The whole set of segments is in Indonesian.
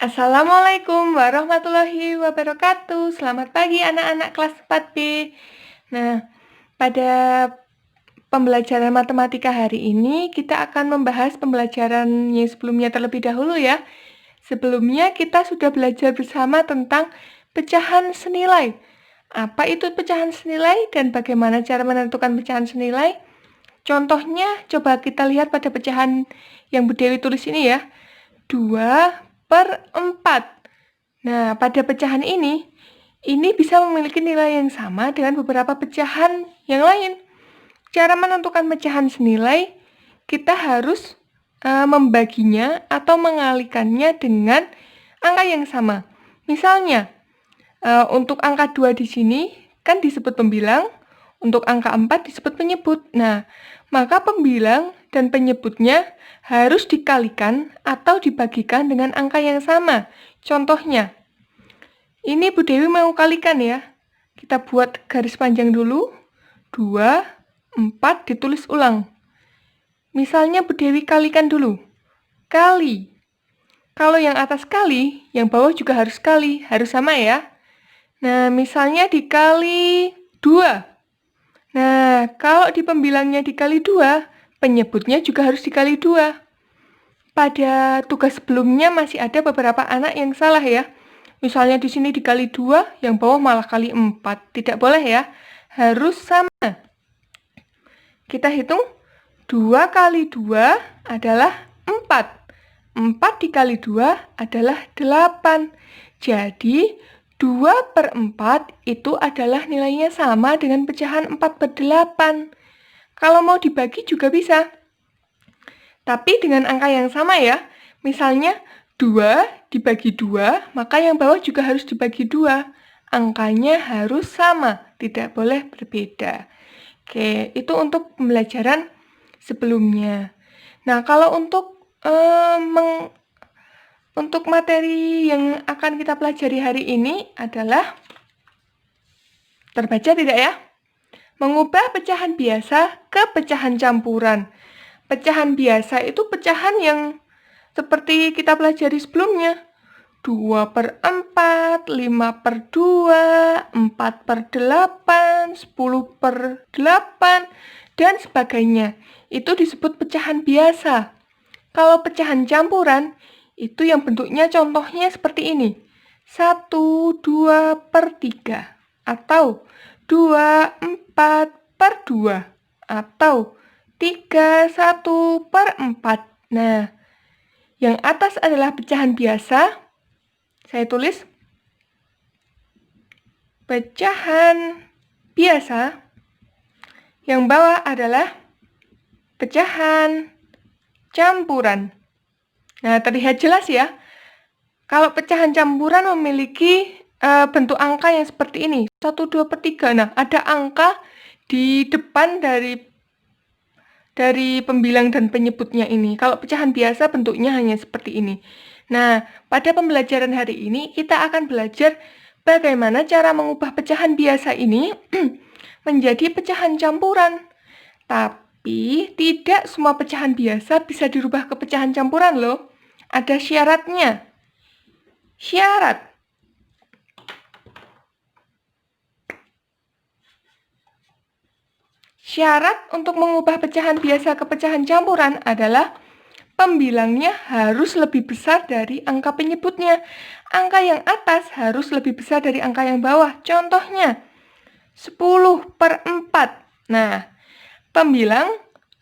Assalamualaikum warahmatullahi wabarakatuh. Selamat pagi anak-anak kelas 4B. Nah, pada pembelajaran matematika hari ini kita akan membahas pembelajaran yang sebelumnya terlebih dahulu ya. Sebelumnya kita sudah belajar bersama tentang pecahan senilai. Apa itu pecahan senilai dan bagaimana cara menentukan pecahan senilai? Contohnya coba kita lihat pada pecahan yang Bu Dewi tulis ini ya. 2/4. Nah, pada pecahan ini bisa memiliki nilai yang sama dengan beberapa pecahan yang lain. Cara menentukan pecahan senilai, kita harus membaginya atau mengalikannya dengan angka yang sama. Misalnya, untuk angka 2 di sini kan disebut pembilang, untuk angka 4 disebut penyebut. Nah, maka pembilang dan penyebutnya harus dikalikan atau dibagikan dengan angka yang sama. Contohnya, ini Bu Dewi mau kalikan ya. Kita buat garis panjang dulu. 2, 4 ditulis ulang. Misalnya Bu Dewi kalikan dulu. Kali. Kalau yang atas kali, yang bawah juga harus kali. Harus sama ya. Nah, misalnya dikali 2. Nah, kalau di pembilangnya dikali 2, penyebutnya juga harus dikali 2. Pada tugas sebelumnya masih ada beberapa anak yang salah ya. Misalnya di sini dikali 2, yang bawah malah kali 4. Tidak boleh ya, harus sama. Kita hitung 2 kali 2 adalah 4. 4 dikali 2 adalah 8. Jadi 2/4 itu adalah nilainya sama dengan pecahan 4/8. Kalau mau dibagi juga bisa. Tapi dengan angka yang sama ya. Misalnya 2 dibagi 2, maka yang bawah juga harus dibagi 2. Angkanya harus sama, tidak boleh berbeda. Oke, itu untuk pembelajaran sebelumnya. Nah, kalau untuk materi yang akan kita pelajari hari ini adalah, terbaca tidak ya? Mengubah pecahan biasa ke pecahan campuran. Pecahan biasa itu pecahan yang seperti kita pelajari sebelumnya. 2/4, 5/2, 4/8, 10/8, dan sebagainya. Itu disebut pecahan biasa. Kalau pecahan campuran, itu yang bentuknya contohnya seperti ini. 1/2/3, atau 2/4/2, atau 3/1/4. Nah, yang atas adalah pecahan biasa. Saya tulis pecahan biasa. Yang bawah adalah pecahan campuran. Nah, terlihat jelas ya. Kalau pecahan campuran memiliki bentuk angka yang seperti ini. 1/2/3. Nah, ada angka di depan dari pembilang dan penyebutnya ini. Kalau pecahan biasa bentuknya hanya seperti ini. Nah, pada pembelajaran hari ini kita akan belajar bagaimana cara mengubah pecahan biasa ini menjadi pecahan campuran. Tapi tidak semua pecahan biasa bisa dirubah ke pecahan campuran loh. Ada syaratnya. Syarat. Syarat untuk mengubah pecahan biasa ke pecahan campuran adalah pembilangnya harus lebih besar dari angka penyebutnya. Angka yang atas harus lebih besar dari angka yang bawah. Contohnya, 10/4. Nah, pembilang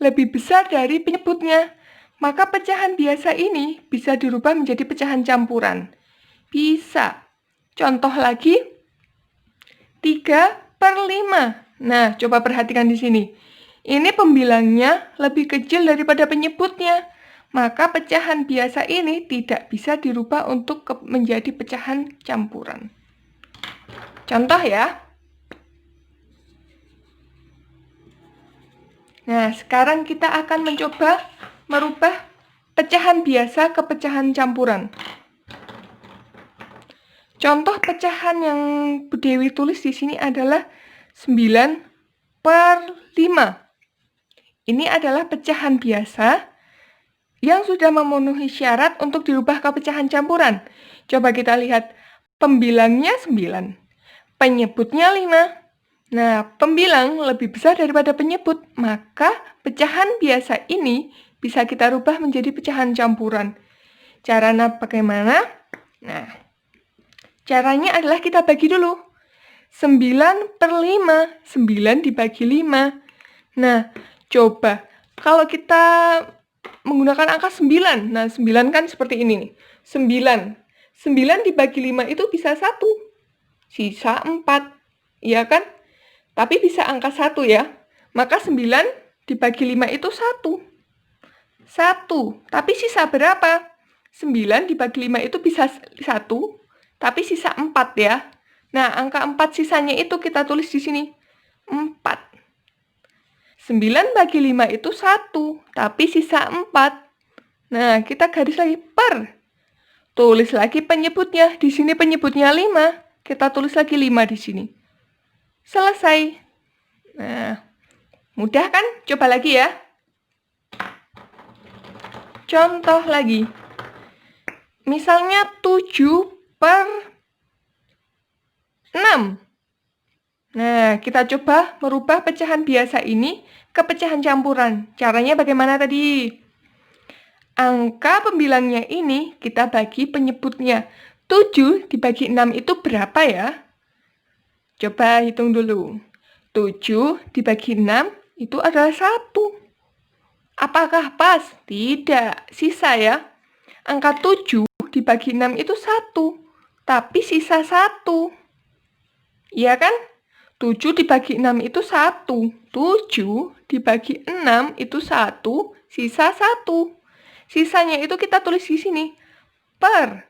lebih besar dari penyebutnya. Maka pecahan biasa ini bisa dirubah menjadi pecahan campuran. Bisa. Contoh lagi, 3/5. Nah, coba perhatikan di sini. Ini pembilangnya lebih kecil daripada penyebutnya. Maka pecahan biasa ini tidak bisa dirubah untuk menjadi pecahan campuran. Contoh ya. Nah, sekarang kita akan mencoba merubah pecahan biasa ke pecahan campuran. Contoh pecahan yang Bu Dewi tulis di sini adalah 9/5. Ini adalah pecahan biasa yang sudah memenuhi syarat untuk dirubah ke pecahan campuran. Coba kita lihat, pembilangnya 9, penyebutnya 5. Nah, pembilang lebih besar daripada penyebut, maka pecahan biasa ini bisa kita rubah menjadi pecahan campuran. Caranya bagaimana? Nah, caranya adalah kita bagi dulu. 9/5, 9 dibagi 5. Nah, coba kalau kita menggunakan angka 9, nah 9 kan seperti ini nih. 9 dibagi 5 itu bisa 1, sisa 4, iya kan? Tapi bisa angka 1 ya. Maka 9 dibagi 5 itu 1. 1, tapi sisa berapa? 9 dibagi 5 itu bisa 1, tapi sisa 4 ya. Nah, angka 4 sisanya itu kita tulis di sini. 4. 9 bagi 5 itu 1, tapi sisa 4. Nah, kita garis lagi per. Tulis lagi penyebutnya. Di sini penyebutnya 5. Kita tulis lagi 5 di sini. Selesai. Nah, mudah kan? Coba lagi ya. Contoh lagi. Misalnya 7/6. Nah, kita coba merubah pecahan biasa ini ke pecahan campuran. Caranya bagaimana tadi? Angka pembilangnya ini kita bagi penyebutnya. 7 dibagi 6 itu berapa ya? Coba hitung dulu. 7 dibagi 6 itu adalah 1. Apakah pas? Tidak, sisa ya. Angka 7 dibagi 6 itu 1, tapi sisa 1. Iya kan? 7 dibagi 6 itu 1. 7 dibagi 6 itu 1, sisa 1. Sisanya itu kita tulis di sini. Per.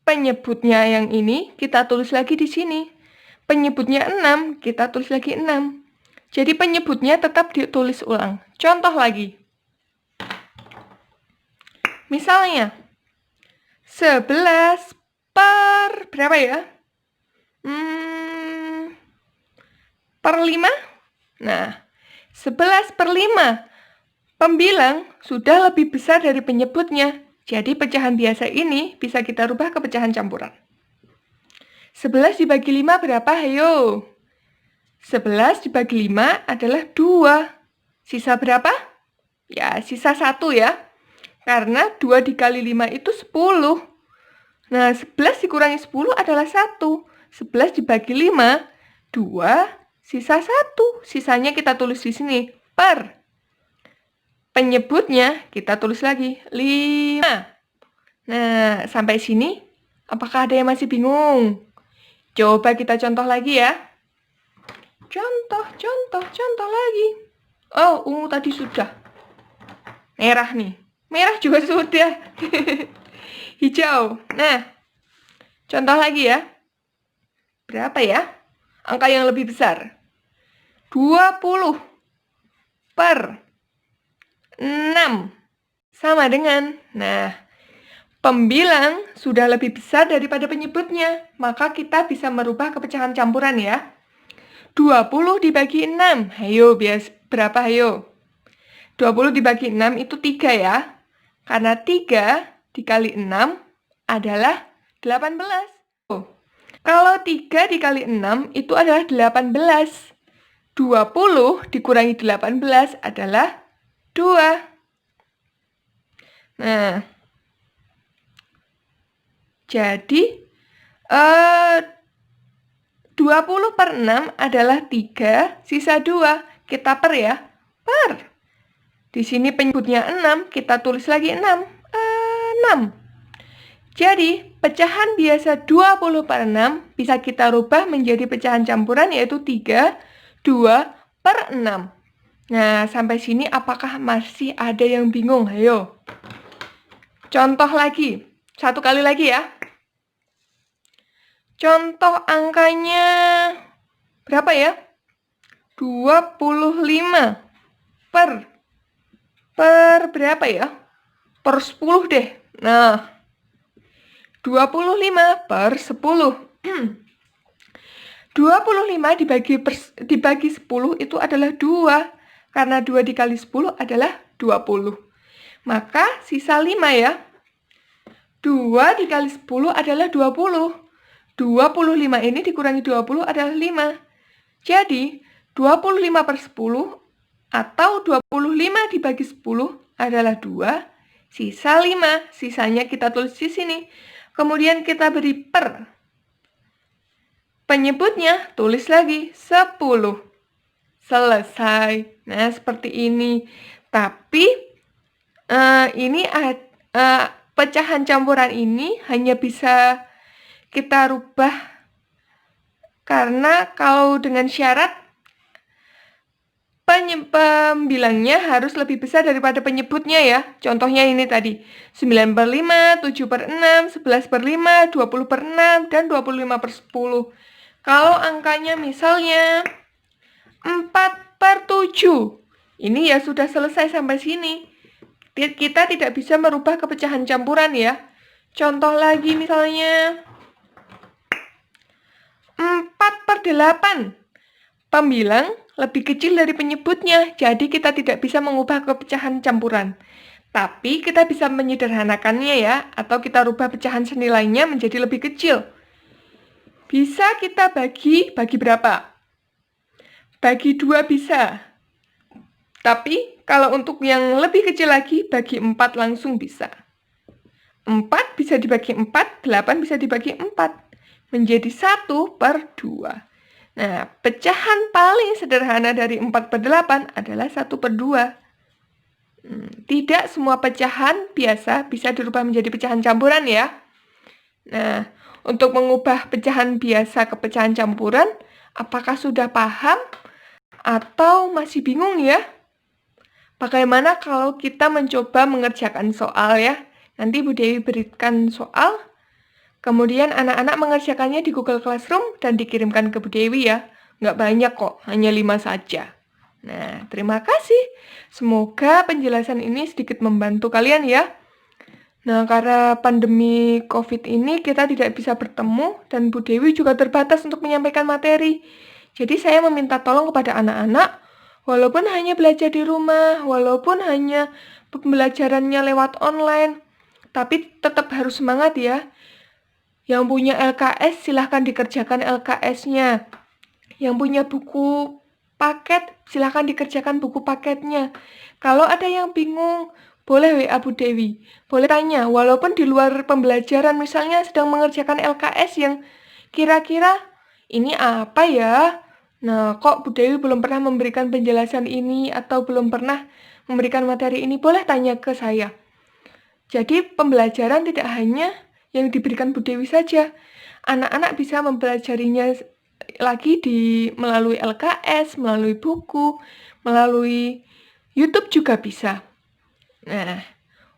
Penyebutnya yang ini kita tulis lagi di sini. Penyebutnya 6, kita tulis lagi 6. Jadi penyebutnya tetap ditulis ulang. Contoh lagi. Misalnya, 11 per berapa ya? Per 5? Nah, 11/5. Pembilang sudah lebih besar dari penyebutnya. Jadi pecahan biasa ini bisa kita rubah ke pecahan campuran. 11 dibagi 5 berapa? Ayo. 11 dibagi 5 adalah 2. Sisa berapa? Ya, sisa 1 ya. Karena 2 dikali 5 itu 10. Nah, 11 dikurangi 10 adalah 1. 11 dibagi 5, 2. Sisa 1, sisanya kita tulis di sini, per. Penyebutnya kita tulis lagi, 5. Nah, sampai sini, apakah ada yang masih bingung? Coba kita contoh lagi ya. Contoh lagi. Oh, ungu tadi sudah. Merah nih. Merah juga sudah. Hijau. Nah, contoh lagi ya. Berapa ya? Angka yang lebih besar. 20 per 6 sama dengan, nah, pembilang sudah lebih besar daripada penyebutnya, maka kita bisa merubah ke pecahan campuran ya. 20 dibagi 6, ayo berapa ayo? 20 dibagi 6 itu 3 ya, karena 3 dikali 6 adalah 18. Kalau 3 dikali 6 itu adalah 18. 20 dikurangi 18 adalah 2. Nah, jadi 20/6 adalah 3, sisa 2. Kita per ya, per. Di sini penyebutnya 6, kita tulis lagi 6. 6. Jadi, pecahan biasa 20/6 bisa kita rubah menjadi pecahan campuran yaitu 3, 2/6. Nah, sampai sini apakah masih ada yang bingung? Ayo. Contoh lagi. Satu kali lagi ya. Contoh angkanya berapa ya? 25 per berapa ya? Per 10 deh. Nah, 25 per 10. 25 dibagi 10 itu adalah 2. Karena 2 dikali 10 adalah 20. Maka sisa 5 ya. 2 dikali 10 adalah 20. 25 ini dikurangi 20 adalah 5. Jadi, 25 per 10 atau 25 dibagi 10 adalah 2, sisa 5. Sisanya kita tulis di sini. Kemudian kita beri per. Penyebutnya tulis lagi 10. Selesai. Nah, seperti ini. Tapi, ini pecahan campuran ini hanya bisa kita rubah karena kalau dengan syarat pembilangnya harus lebih besar daripada penyebutnya ya. Contohnya ini tadi, 9 per 5, 7 per 6, 11 per 5, 20 per 6, dan 25 per 10. Kalau angkanya misalnya 4 per 7, ini ya sudah selesai sampai sini. Kita tidak bisa merubah kepecahan campuran ya. Contoh lagi misalnya 4 per 8. Pembilang lebih kecil dari penyebutnya, jadi kita tidak bisa mengubah kepecahan campuran. Tapi kita bisa menyederhanakannya ya, atau kita rubah pecahan senilainya menjadi lebih kecil. Bisa kita bagi berapa? Bagi 2 bisa. Tapi kalau untuk yang lebih kecil lagi, bagi 4 langsung bisa. 4 bisa dibagi 4, 8 bisa dibagi 4. Menjadi 1 per 2. Nah, pecahan paling sederhana dari 4 per 8 adalah 1 per 2. Tidak semua pecahan biasa bisa dirubah menjadi pecahan campuran ya. Nah, untuk mengubah pecahan biasa ke pecahan campuran, apakah sudah paham atau masih bingung ya? Bagaimana kalau kita mencoba mengerjakan soal ya? Nanti Bu Dewi berikan soal. Kemudian anak-anak mengerjakannya di Google Classroom dan dikirimkan ke Bu Dewi ya. Nggak banyak kok, hanya 5 saja. Nah, terima kasih. Semoga penjelasan ini sedikit membantu kalian ya. Nah, karena pandemi COVID ini kita tidak bisa bertemu dan Bu Dewi juga terbatas untuk menyampaikan materi. Jadi saya meminta tolong kepada anak-anak, walaupun hanya belajar di rumah, walaupun hanya pembelajarannya lewat online, tapi tetap harus semangat ya. Yang punya LKS silahkan dikerjakan LKS-nya. Yang punya buku paket silahkan dikerjakan buku paketnya. Kalau ada yang bingung, boleh WA Bu Dewi. Boleh tanya, walaupun di luar pembelajaran misalnya sedang mengerjakan LKS yang kira-kira ini apa ya? Nah, kok Bu Dewi belum pernah memberikan penjelasan ini atau belum pernah memberikan materi ini, boleh tanya ke saya. Jadi pembelajaran tidak hanya yang diberikan Bu Dewi saja. Anak-anak bisa mempelajarinya lagi melalui LKS, melalui buku, melalui YouTube juga bisa. Nah,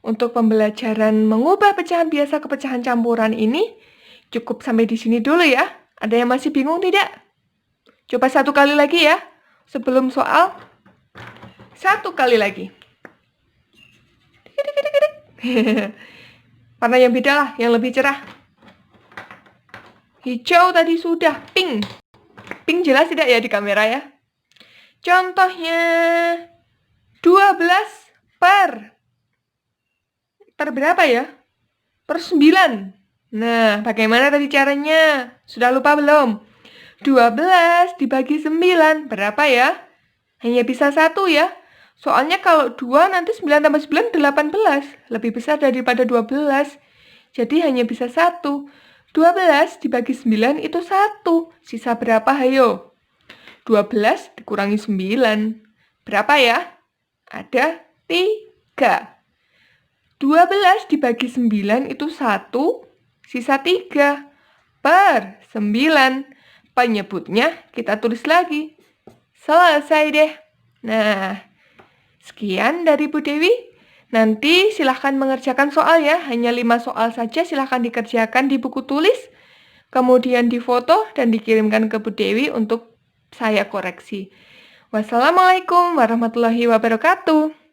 untuk pembelajaran mengubah pecahan biasa ke pecahan campuran ini cukup sampai di sini dulu ya. Ada yang masih bingung tidak? Coba 1 kali lagi ya. Sebelum soal, 1 kali lagi. Warna yang beda lah, yang lebih cerah. Hijau tadi sudah, pink. Pink jelas tidak ya di kamera ya? Contohnya 12 per berapa ya? Per 9. Nah, bagaimana tadi caranya? Sudah lupa belum? 12 dibagi 9 berapa ya? Hanya bisa 1 ya. Soalnya kalau 2 nanti 9 tambah 9 18. Lebih besar daripada 12. Jadi hanya bisa 1. 12 dibagi 9 itu 1. Sisa berapa hayo? 12 dikurangi 9. Berapa ya? Ada 3. 12 dibagi 9 itu 1. Sisa 3. Per 9. Penyebutnya kita tulis lagi. Selesai deh. Nah, sekian dari Bu Dewi. Nanti silahkan mengerjakan soal ya. Hanya 5 soal saja silahkan dikerjakan di buku tulis. Kemudian difoto dan dikirimkan ke Bu Dewi untuk saya koreksi. Wassalamualaikum warahmatullahi wabarakatuh.